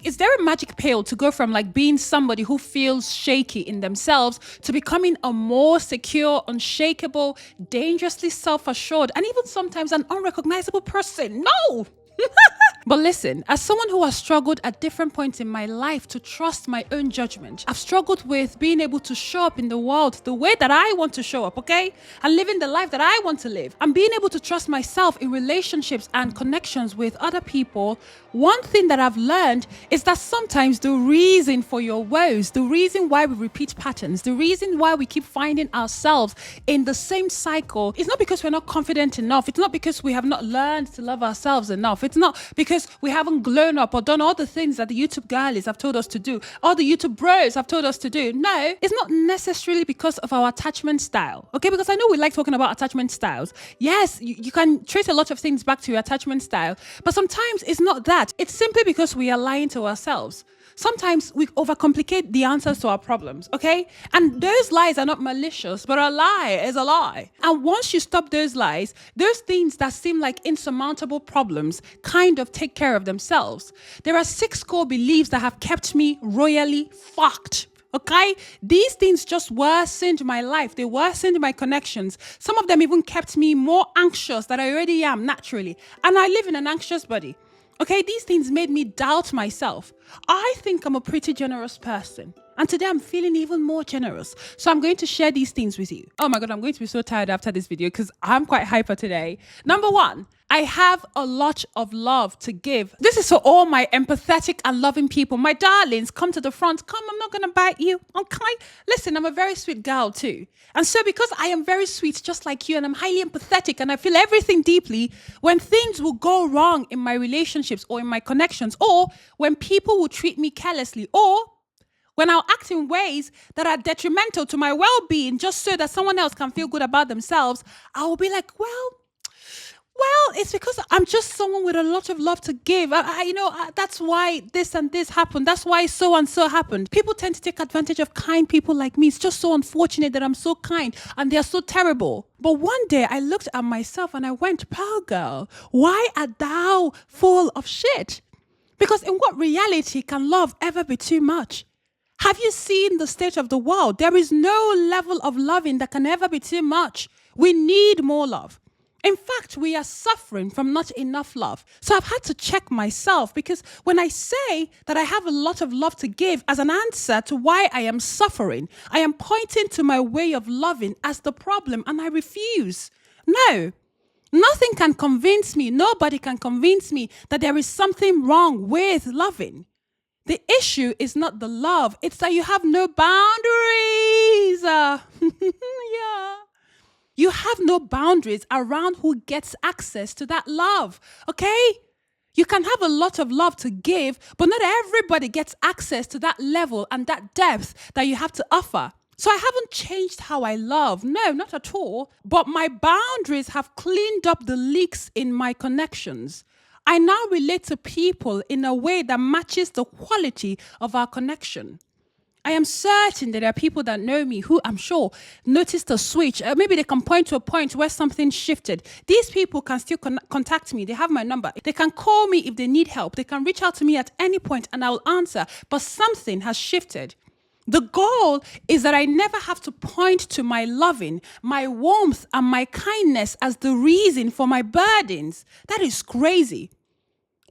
Is there a magic pill to go from like being somebody who feels shaky in themselves to becoming a more secure, unshakable, dangerously self-assured, and even sometimes an unrecognizable person? No! But listen, as someone who has struggled at different points in my life to trust my own judgment, I've struggled with being able to show up in the world the way that I want to show up, okay? And living the life that I want to live. And being able to trust myself in relationships and connections with other people. One thing that I've learned is that sometimes the reason for your woes, the reason why we repeat patterns, the reason why we keep finding ourselves in the same cycle is not because we're not confident enough. It's not because we have not learned to love ourselves enough. It's not because we haven't grown up or done all the things that the YouTube girlies have told us to do, all the YouTube bros have told us to do. No, it's not necessarily because of our attachment style, okay? Because I know we like talking about attachment styles. Yes, you can trace a lot of things back to your attachment style, but sometimes it's not that. It's simply because we are lying to ourselves. Sometimes we overcomplicate the answers to our problems, okay? And those lies are not malicious, but a lie is a lie. And once you stop those lies, those things that seem like insurmountable problems kind of take care of themselves. There are 6 core beliefs that have kept me royally fucked. Okay? These things just worsened my life. They worsened my connections. Some of them even kept me more anxious than I already am naturally. And I live in an anxious body. Okay, these things made me doubt myself. I think I'm a pretty generous person. And today I'm feeling even more generous. So I'm going to share these things with you. Oh my God, I'm going to be so tired after this video because I'm quite hyper today. Number 1, I have a lot of love to give. This is for all my empathetic and loving people. My darlings, come to the front. Come, I'm not going to bite you. Okay? Listen, I'm a very sweet girl too. And so because I am very sweet, just like you, and I'm highly empathetic and I feel everything deeply, when things will go wrong in my relationships or in my connections, or when people will treat me carelessly, or when I'll act in ways that are detrimental to my well-being just so that someone else can feel good about themselves, I will be like, well, it's because I'm just someone with a lot of love to give. That's why this and this happened. That's why so and so happened. People tend to take advantage of kind people like me. It's just so unfortunate that I'm so kind and they're so terrible. But one day I looked at myself and I went, Pearl girl, why art thou full of shit? Because in what reality can love ever be too much? Have you seen the state of the world? There is no level of loving that can ever be too much. We need more love. In fact, we are suffering from not enough love. So I've had to check myself because when I say that I have a lot of love to give as an answer to why I am suffering, I am pointing to my way of loving as the problem and I refuse. No. Nothing can convince me, nobody can convince me that there is something wrong with loving. The issue is not the love, it's that you have no boundaries. Yeah. You have no boundaries around who gets access to that love, okay? You can have a lot of love to give, but not everybody gets access to that level and that depth that you have to offer. So I haven't changed how I love. No, not at all. But my boundaries have cleaned up the leaks in my connections. I now relate to people in a way that matches the quality of our connection. I am certain that there are people that know me who I'm sure noticed a switch. Maybe they can point to a point where something shifted. These people can still contact me. They have my number. They can call me if they need help. They can reach out to me at any point and I'll answer. But something has shifted. The goal is that I never have to point to my loving, my warmth, and my kindness as the reason for my burdens. That is crazy.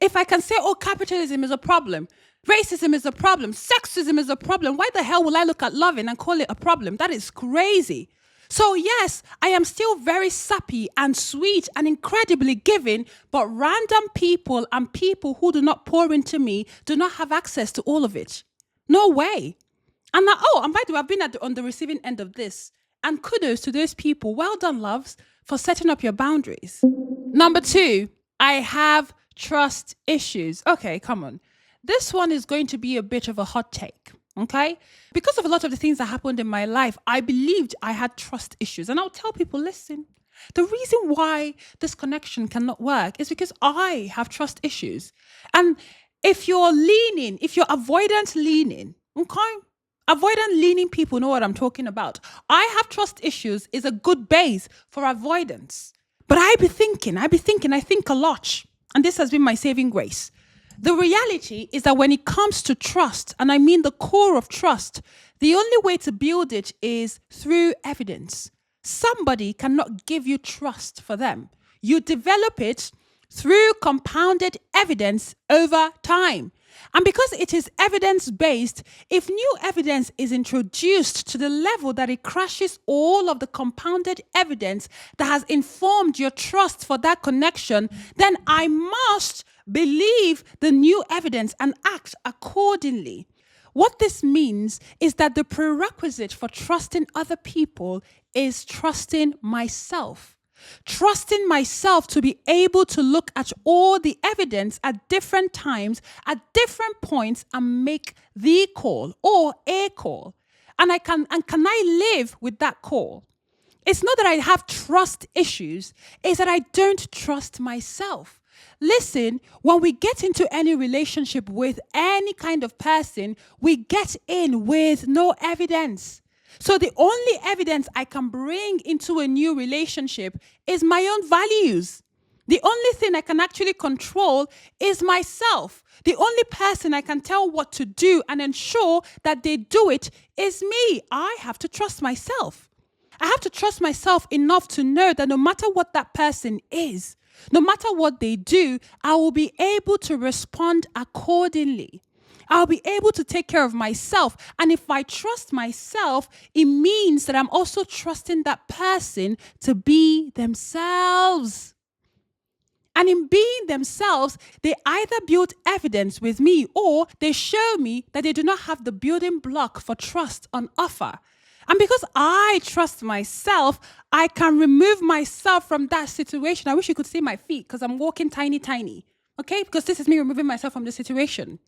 If I can say, oh, capitalism is a problem, racism is a problem, sexism is a problem, why the hell will I look at loving and call it a problem? That is crazy. So yes, I am still very sappy and sweet and incredibly giving, but random people and people who do not pour into me do not have access to all of it. No way. And now, and by the way, I've been on the receiving end of this. And kudos to those people. Well done, loves, for setting up your boundaries. Number 2, I have trust issues. Okay, come on. This one is going to be a bit of a hot take, okay? Because of a lot of the things that happened in my life, I believed I had trust issues. And I'll tell people, listen, the reason why this connection cannot work is because I have trust issues. And if you're avoidant leaning, okay? Avoidant leaning people know what I'm talking about. I have trust issues is a good base for avoidance. But I think a lot. And this has been my saving grace. The reality is that when it comes to trust, and I mean the core of trust, the only way to build it is through evidence. Somebody cannot give you trust for them. You develop it through compounded evidence over time. And because it is evidence-based, if new evidence is introduced to the level that it crashes all of the compounded evidence that has informed your trust for that connection, then I must believe the new evidence and act accordingly. What this means is that the prerequisite for trusting other people is trusting myself. Trusting myself to be able to look at all the evidence at different times, at different points, and make the call or a call. And can I live with that call? It's not that I have trust issues, it's that I don't trust myself. Listen, when we get into any relationship with any kind of person, we get in with no evidence. So the only evidence I can bring into a new relationship is my own values. The only thing I can actually control is myself. The only person I can tell what to do and ensure that they do it is me. I have to trust myself. I have to trust myself enough to know that no matter what that person is, no matter what they do, I will be able to respond accordingly. I'll be able to take care of myself. And if I trust myself, it means that I'm also trusting that person to be themselves. And in being themselves, they either build evidence with me or they show me that they do not have the building block for trust on offer. And because I trust myself, I can remove myself from that situation. I wish you could see my feet because I'm walking tiny. Okay? Because this is me removing myself from the situation.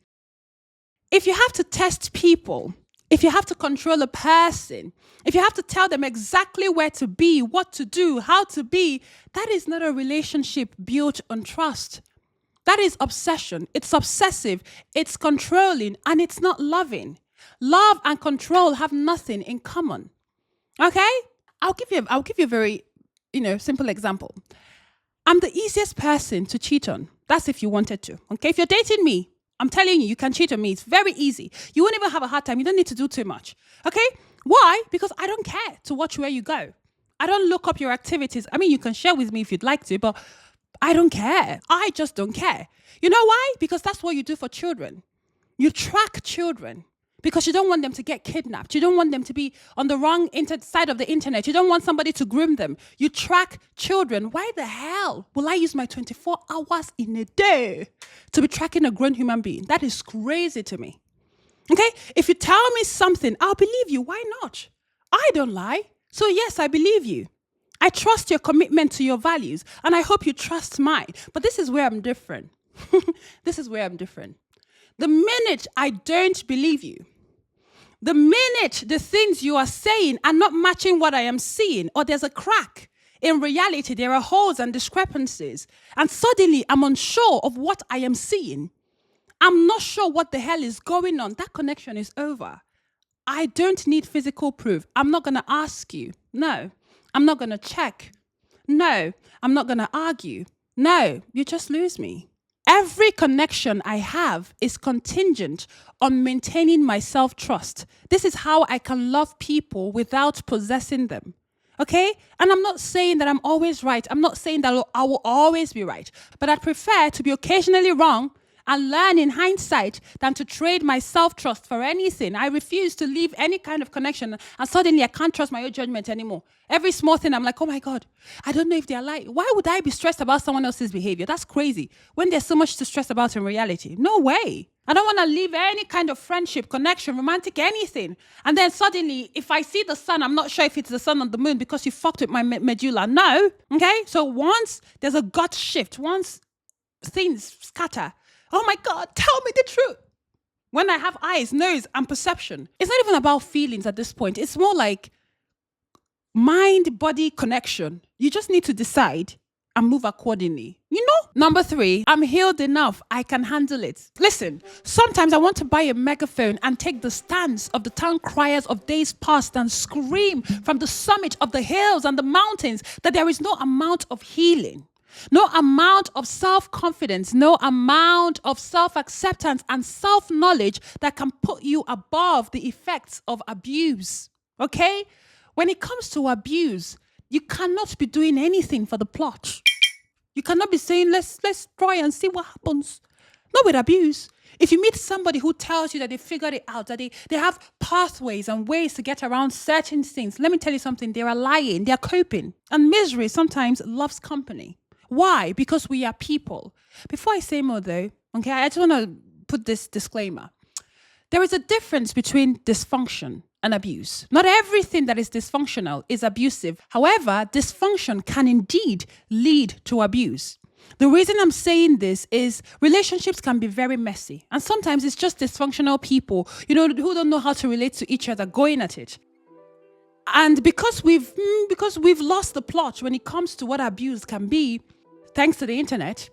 If you have to test people, if you have to control a person, if you have to tell them exactly where to be, what to do, how to be, that is not a relationship built on trust. That is obsession. It's obsessive, it's controlling, and it's not loving. Love and control have nothing in common. Okay? I'll give you a very, simple example. I'm the easiest person to cheat on. That's if you wanted to. Okay? If you're dating me, I'm telling you, you can cheat on me. It's very easy. You won't even have a hard time. You don't need to do too much. Okay? Why? Because I don't care to watch where you go. I don't look up your activities. I mean, you can share with me if you'd like to, but I don't care. I just don't care. You know why? Because that's what you do for children. You track children because you don't want them to get kidnapped. You don't want them to be on the wrong side of the internet. You don't want somebody to groom them. You track children. Why the hell will I use my 24 hours in a day to be tracking a grown human being? That is crazy to me. Okay? If you tell me something, I'll believe you. Why not? I don't lie. So yes, I believe you. I trust your commitment to your values, and I hope you trust mine. But this is where I'm different. This is where I'm different. The minute I don't believe you, the minute the things you are saying are not matching what I am seeing, or there's a crack in reality, there are holes and discrepancies, and suddenly I'm unsure of what I am seeing, I'm not sure what the hell is going on, that connection is over. I don't need physical proof. I'm not going to ask you. No. I'm not going to check. No. I'm not going to argue. No. You just lose me. Every connection I have is contingent on maintaining my self-trust. This is how I can love people without possessing them. Okay? And I'm not saying that I'm always right. I'm not saying that I will always be right. But I'd prefer to be occasionally wrong and learn in hindsight than to trade my self-trust for anything. I refuse to leave any kind of connection and suddenly I can't trust my own judgment anymore. Every small thing I'm like, oh my God, I don't know if they're lying. Why would I be stressed about someone else's behavior? That's crazy. When there's so much to stress about in reality. No way. I don't want to leave any kind of friendship, connection, romantic, anything. And then suddenly, if I see the sun, I'm not sure if it's the sun or the moon because you fucked with my medulla. No. Okay? So once there's a gut shift, once things scatter, oh my God, tell me the truth. When I have eyes, nose, and perception, it's not even about feelings at this point. It's more like mind-body connection. You just need to decide and move accordingly. You know? Number 3, I'm healed enough. I can handle it. Listen, sometimes I want to buy a megaphone and take the stance of the town criers of days past and scream from the summit of the hills and the mountains that there is no amount of healing, No amount of self-confidence, no amount of self-acceptance and self-knowledge that can put you above the effects of abuse. Okay? When it comes to abuse, you cannot be doing anything for the plot. You cannot be saying, let's try and see what happens. Not with abuse. If you meet somebody who tells you that they figured it out, that they have pathways and ways to get around certain things, let me tell you something, they are lying, they are coping. And misery sometimes loves company. Why? Because we are people. Before I say more though, okay, I just want to put this disclaimer. There is a difference between dysfunction and abuse. Not everything that is dysfunctional is abusive. However, dysfunction can indeed lead to abuse. The reason I'm saying this is relationships can be very messy. And sometimes it's just dysfunctional people, who don't know how to relate to each other going at it. And because we've lost the plot when it comes to what abuse can be, thanks to the internet,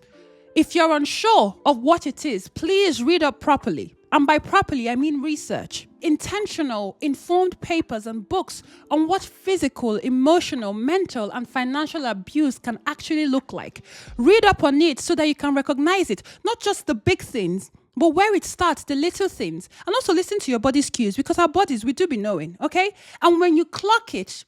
if you're unsure of what it is, please read up properly. And by properly, I mean research. Intentional, informed papers and books on what physical, emotional, mental, and financial abuse can actually look like. Read up on it so that you can recognize it, not just the big things, but where it starts, the little things. And also listen to your body's cues, because our bodies, we do be knowing, okay? And when you clock it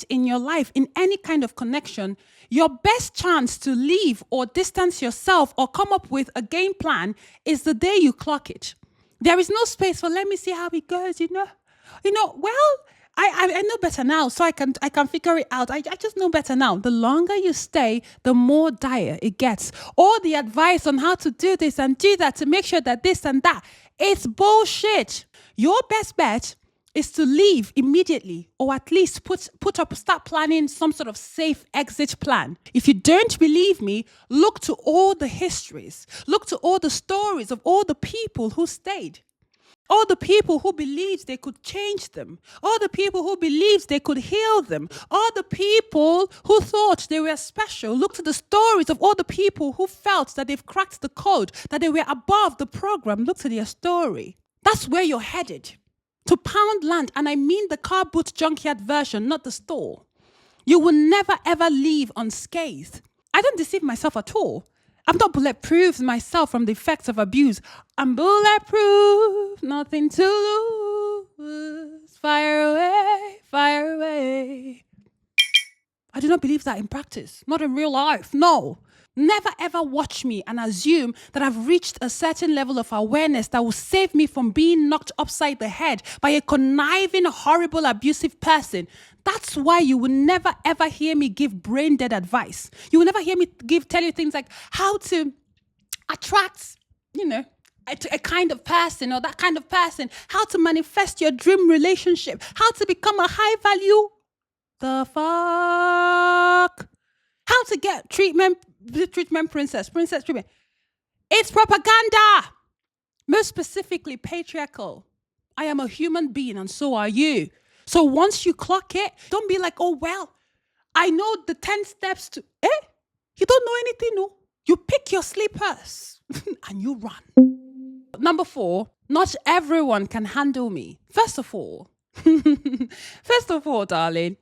in your life, in any kind of connection, your best chance to leave or distance yourself or come up with a game plan is the day you clock it. There is no space for, let me see how it goes, well, I know better now, so I can figure it out. I just know better now. The longer you stay, the more dire it gets. All the advice on how to do this and do that to make sure that this and that, it's bullshit. Your best bet is to leave immediately, or at least start planning some sort of safe exit plan. If you don't believe me, look to all the histories, look to all the stories of all the people who stayed, all the people who believed they could change them, all the people who believed they could heal them, all the people who thought they were special. Look to the stories of all the people who felt that they've cracked the code, that they were above the program. Look to their story. That's where you're headed. To pound land, and I mean the car boot junkyard version, not the store. You will never ever leave unscathed. I don't deceive myself at all. I'm not bulletproof myself from the effects of abuse. I'm bulletproof, nothing to lose. Fire away, fire away. I do not believe that in practice, not in real life, no. Never ever watch me and assume that I've reached a certain level of awareness that will save me from being knocked upside the head by a conniving, horrible, abusive person. That's why you will never ever hear me give brain dead advice. You will never hear me tell you things like how to attract, a kind of person or that kind of person, how to manifest your dream relationship, how to become a high value, the fuck, how to get treatment princess treatment. It's propaganda. Most specifically, patriarchal. I am a human being and so are you. So once you clock it, don't be like, oh, well, I know the 10 steps to, you don't know anything, no? You pick your slippers and you run. Number 4, not everyone can handle me. First of all, darling,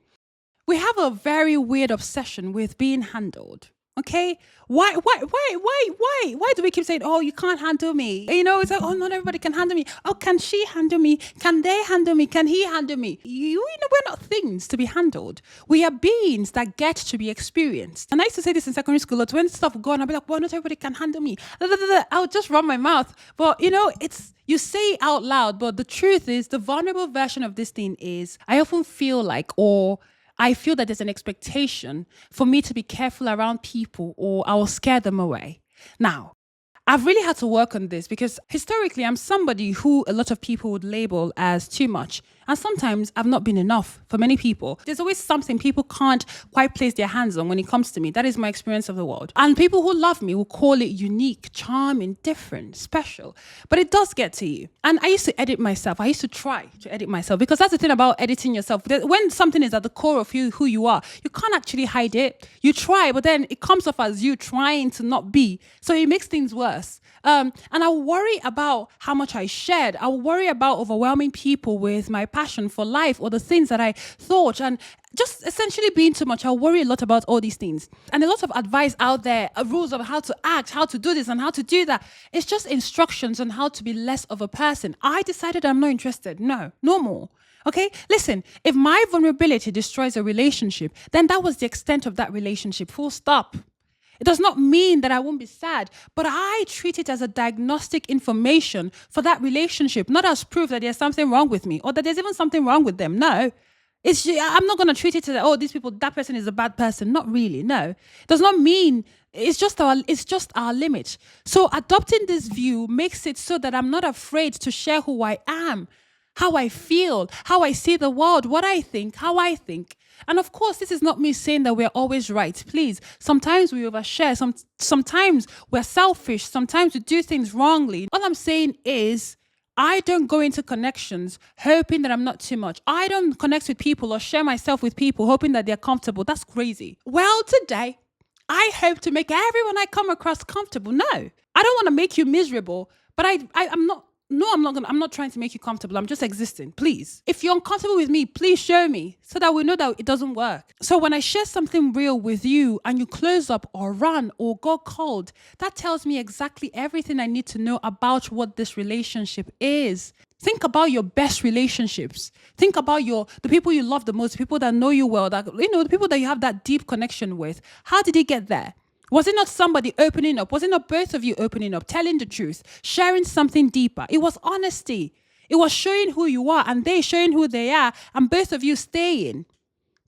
we have a very weird obsession with being handled. Okay, why do we keep saying, oh, you can't handle me? It's like, oh, not everybody can handle me. Oh, can she handle me? Can they handle me? Can he handle me? We're not things to be handled. We are beings that get to be experienced. And I used to say this in secondary school. When stuff would go on, I'd be like, well, not everybody can handle me. I would just run my mouth. But you say it out loud, but the truth is, the vulnerable version of this thing is, I often feel like, I feel that there's an expectation for me to be careful around people or I will scare them away. Now, I've really had to work on this because historically I'm somebody who a lot of people would label as too much. And sometimes I've not been enough for many people. There's always something people can't quite place their hands on when it comes to me. That is my experience of the world. And people who love me will call it unique, charming, different, special. But it does get to you. And I used to edit myself. I used to try to edit myself because that's the thing about editing yourself. When something is at the core of who you are, you can't actually hide it. You try, but then it comes off as you trying to not be. So it makes things worse. And I worry about how much I shared. I worry about overwhelming people with my passion for life or the things that I thought. And just essentially being too much. I worry a lot about all these things. And a lot of advice out there, rules of how to act, how to do this and how to do that. It's just instructions on how to be less of a person. I decided I'm not interested. No more. Okay, listen, if my vulnerability destroys a relationship, then that was the extent of that relationship. Full stop. It does not mean that I won't be sad, but I treat it as a diagnostic information for that relationship, not as proof that there's something wrong with me or that there's even something wrong with them. No. I'm not going to treat it as, oh, these people, that person is a bad person. Not really. No. It does not mean it's just our limit. So adopting this view makes it so that I'm not afraid to share who I am, how I feel, how I see the world, what I think, how I think. And of course, this is not me saying that we're always right. Please, sometimes we overshare. Sometimes we're selfish. Sometimes we do things wrongly. All I'm saying is, I don't go into connections hoping that I'm not too much. I don't connect with people or share myself with people hoping that they're comfortable. That's crazy. Well, today, I hope to make everyone I come across comfortable. No, I don't want to make you miserable, but I'm not. No, I'm not trying to make you comfortable. I'm just existing. Please. If you're uncomfortable with me, please show me so that we know that it doesn't work. So when I share something real with you and you close up or run or go cold, that tells me exactly everything I need to know about what this relationship is. Think about your best relationships. Think about the people you love the most, the people that know you well, the people that you have that deep connection with. How did it get there? Was it not somebody opening up? Was it not both of you opening up, telling the truth, sharing something deeper? It was honesty. It was showing who you are and they showing who they are and both of you staying.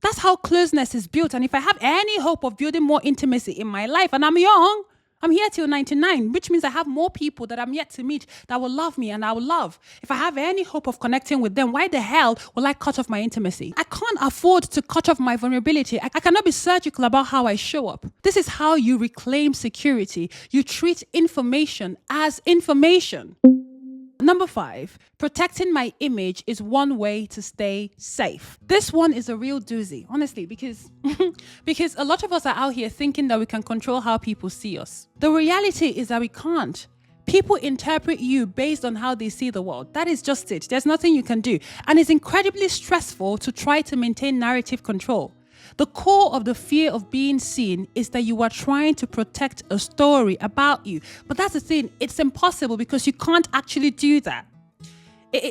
That's how closeness is built. And if I have any hope of building more intimacy in my life, and I'm young, I'm here till 99, which means I have more people that I'm yet to meet that will love me and I will love. If I have any hope of connecting with them, why the hell will I cut off my intimacy? I can't afford to cut off my vulnerability. I cannot be surgical about how I show up. This is how you reclaim security. You treat information as information. Number 5, protecting my image is one way to stay safe. This one is a real doozy, honestly, because a lot of us are out here thinking that we can control how people see us. The reality is that we can't. People interpret you based on how they see the world. That is just it. There's nothing you can do. And it's incredibly stressful to try to maintain narrative control. The core of the fear of being seen is that you are trying to protect a story about you. But that's the thing, it's impossible because you can't actually do that.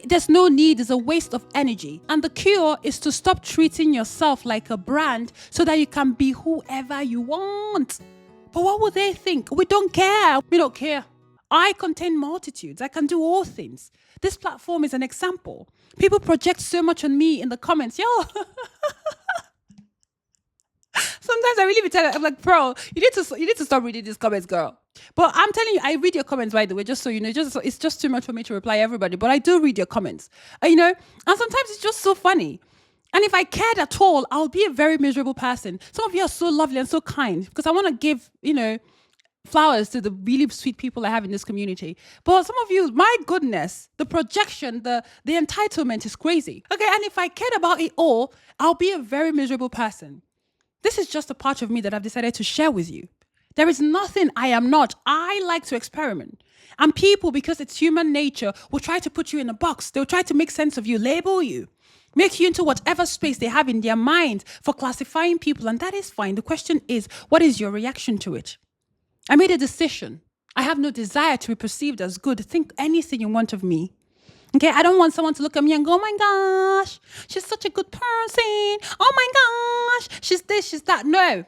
There's no need, it's a waste of energy. And the cure is to stop treating yourself like a brand so that you can be whoever you want. But what will they think? We don't care. We don't care. I contain multitudes. I can do all things. This platform is an example. People project so much on me in the comments. Yo. Sometimes I really be telling, I'm like, bro, you need to stop reading these comments, girl. But I'm telling you, I read your comments, by the way, just so you know. It's just too much for me to reply everybody, but I do read your comments, and sometimes it's just so funny. And if I cared at all, I'll be a very miserable person. Some of you are so lovely and so kind because I want to give, flowers to the really sweet people I have in this community. But some of you, my goodness, the projection, the entitlement is crazy. Okay, and if I cared about it all, I'll be a very miserable person. This is just a part of me that I've decided to share with you. There is nothing I am not. I like to experiment. And people, because it's human nature, will try to put you in a box. They'll try to make sense of you, label you, make you into whatever space they have in their mind for classifying people. And that is fine. The question is, what is your reaction to it? I made a decision. I have no desire to be perceived as good. Think anything you want of me. Okay, I don't want someone to look at me and go, oh my gosh, she's such a good person. Oh my gosh, she's this, she's that. No.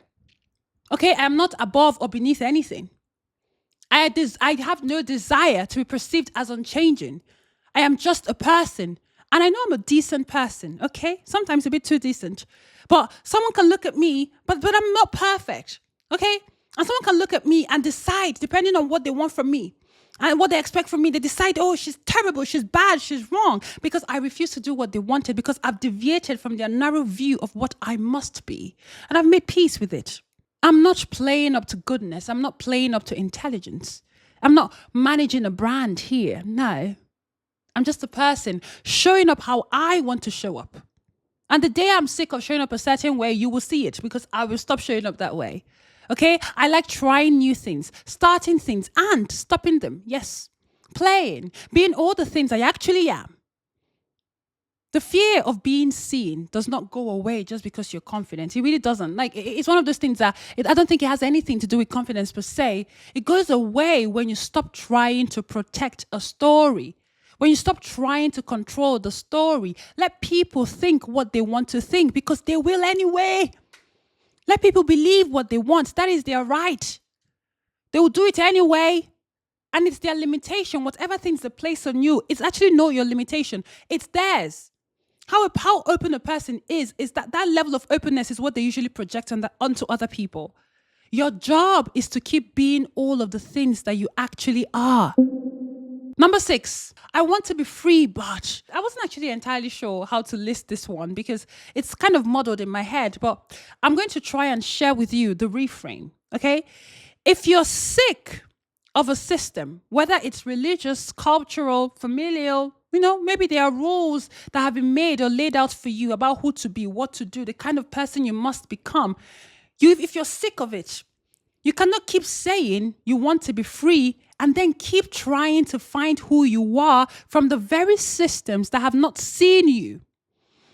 Okay, I am not above or beneath anything. I have no desire to be perceived as unchanging. I am just a person. And I know I'm a decent person, okay? Sometimes a bit too decent. But someone can look at me, but I'm not perfect, okay? And someone can look at me and decide, depending on what they want from me, and what they expect from me, they decide, oh, she's terrible, she's bad, she's wrong, because I refuse to do what they wanted, because I've deviated from their narrow view of what I must be. And I've made peace with it. I'm not playing up to goodness. I'm not playing up to intelligence. I'm not managing a brand here. No. I'm just a person showing up how I want to show up. And the day I'm sick of showing up a certain way, you will see it, because I will stop showing up that way. Okay, I like trying new things, starting things and stopping them. Yes, playing, being all the things I actually am. The fear of being seen does not go away just because you're confident. It really doesn't. Like, it's one of those things that I don't think it has anything to do with confidence per se. It goes away when you stop trying to protect a story. When you stop trying to control the story. Let people think what they want to think, because they will anyway. Let people believe what they want. That is their right. They will do it anyway. And it's their limitation. Whatever things they place on you, it's actually not your limitation. It's theirs. How open a person is that level of openness is what they usually project onto other people. Your job is to keep being all of the things that you actually are. Number 6, I want to be free, but I wasn't actually entirely sure how to list this one because it's kind of muddled in my head, but I'm going to try and share with you the reframe, okay? If you're sick of a system, whether it's religious, cultural, familial, maybe there are rules that have been made or laid out for you about who to be, what to do, the kind of person you must become. If you're sick of it, you cannot keep saying you want to be free and then keep trying to find who you are from the very systems that have not seen you.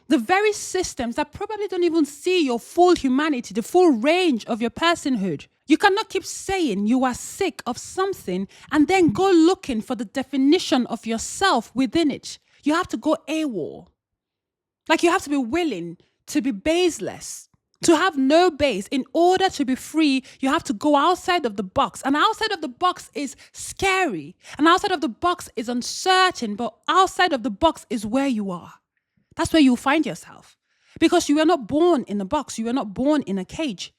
The very systems that probably don't even see your full humanity, the full range of your personhood. You cannot keep saying you are sick of something and then go looking for the definition of yourself within it. You have to go AWOL. Like, you have to be willing to be baseless, to have no base. In order to be free, you have to go outside of the box. And outside of the box is scary. And outside of the box is uncertain. But outside of the box is where you are. That's where you'll find yourself. Because you were not born in a box. You were not born in a cage.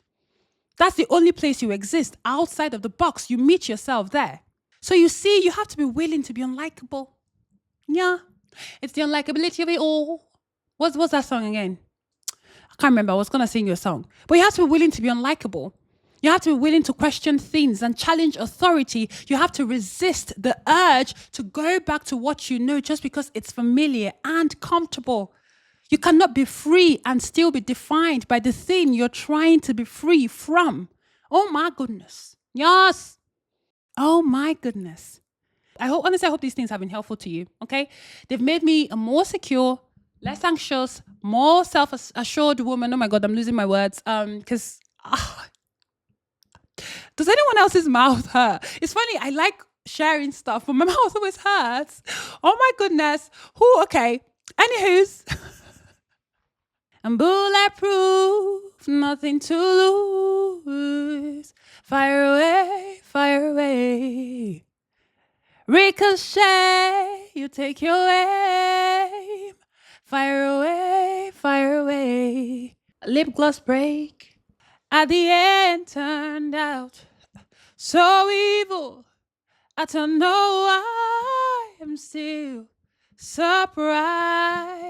That's the only place you exist. Outside of the box, you meet yourself there. So you see, you have to be willing to be unlikable. Yeah. It's the unlikability of it all. What's that song again? I can't remember. I was going to sing you a song. But you have to be willing to be unlikable. You have to be willing to question things and challenge authority. You have to resist the urge to go back to what you know just because it's familiar and comfortable. You cannot be free and still be defined by the thing you're trying to be free from. Oh my goodness. Yes. Oh my goodness. I hope these things have been helpful to you. Okay. They've made me a more secure, less anxious, more self-assured woman. Oh my God, I'm losing my words. Because does anyone else's mouth hurt? It's funny. I like sharing stuff, but my mouth always hurts. Oh my goodness. Okay. Anywho's. I'm bulletproof, nothing to lose. Fire away, fire away. Ricochet, you take your aim. Fire away, fire away. Lip gloss break. At the end turned out so evil. I don't know why I'm still surprised.